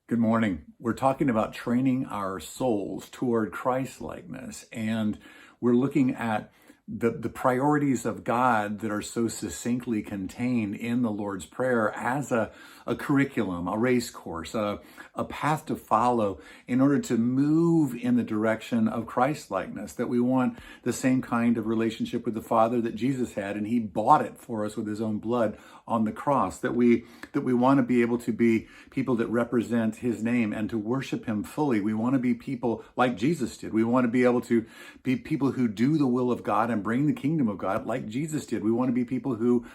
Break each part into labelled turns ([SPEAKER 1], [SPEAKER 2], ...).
[SPEAKER 1] Good morning. We're talking about training our souls toward Christ-likeness, and we're looking at the priorities of God that are so succinctly contained in the Lord's Prayer as a curriculum, a race course, a path to follow in order to move in the direction of Christ-likeness, that we want the same kind of relationship with the Father that Jesus had, and he bought it for us with his own blood on the cross, that we want to be able to be people that represent his name and to worship him fully. We want to be people like Jesus did. We want to be able to be people who do the will of God and bring the kingdom of God like Jesus did. We want to be people who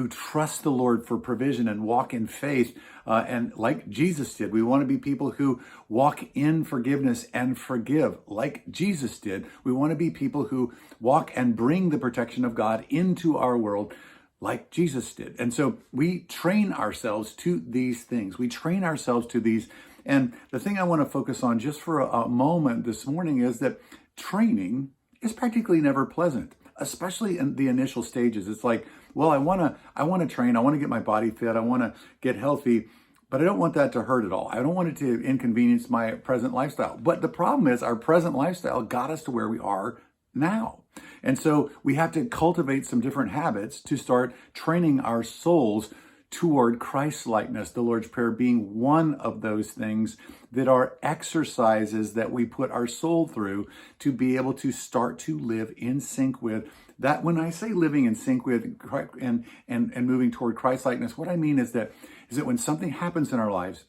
[SPEAKER 1] trust the Lord for provision and walk in faith, and like Jesus did. We want to be people who walk in forgiveness and forgive like Jesus did. We want to be people who walk and bring the protection of God into our world like Jesus did. And so we train ourselves to these things. We train ourselves to these. And the thing I want to focus on just for a moment this morning is that training is practically never pleasant, especially in the initial stages. It's like, well, I want to train. I want to get my body fit. I want to get healthy, but I don't want that to hurt at all. I don't want it to inconvenience my present lifestyle. But the problem is our present lifestyle got us to where we are now. And so we have to cultivate some different habits to start training our souls toward Christ-likeness, the Lord's Prayer being one of those things that are exercises that we put our soul through to be able to start to live in sync with that. When I say living in sync with Christ and moving toward Christ-likeness, what I mean is that when something happens in our lives,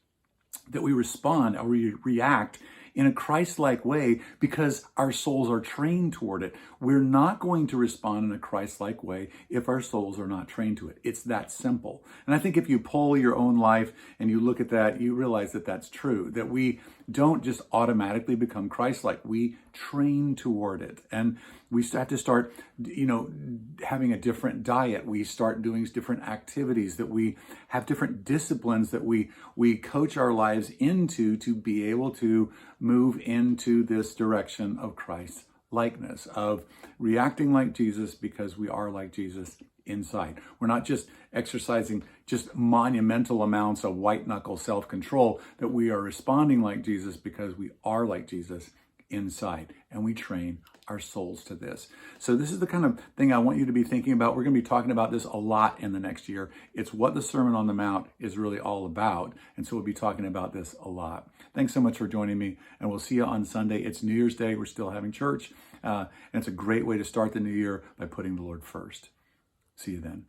[SPEAKER 1] that we respond or we react in a Christ-like way because our souls are trained toward it. We're not going to respond in a Christ-like way if our souls are not trained to it. It's that simple. And I think if you poll your own life and you look at that, you realize that that's true, that we don't just automatically become Christ-like. We train toward it. And we have to start, having a different diet. We start doing different activities, that we have different disciplines that we coach our lives into to be able to move into this direction of Christ likeness, of reacting like Jesus because we are like Jesus inside. We're not just exercising just monumental amounts of white knuckle self-control, that we are responding like Jesus because we are like Jesus inside, and we train our souls to this. So this is the kind of thing I want you to be thinking about. We're going to be talking about this a lot in the next year. It's what the Sermon on the Mount is really all about. And so we'll be talking about this a lot. Thanks so much for joining me, and we'll see you on Sunday. It's New Year's Day. We're still having church. And it's a great way to start the new year by putting the Lord first. See you then.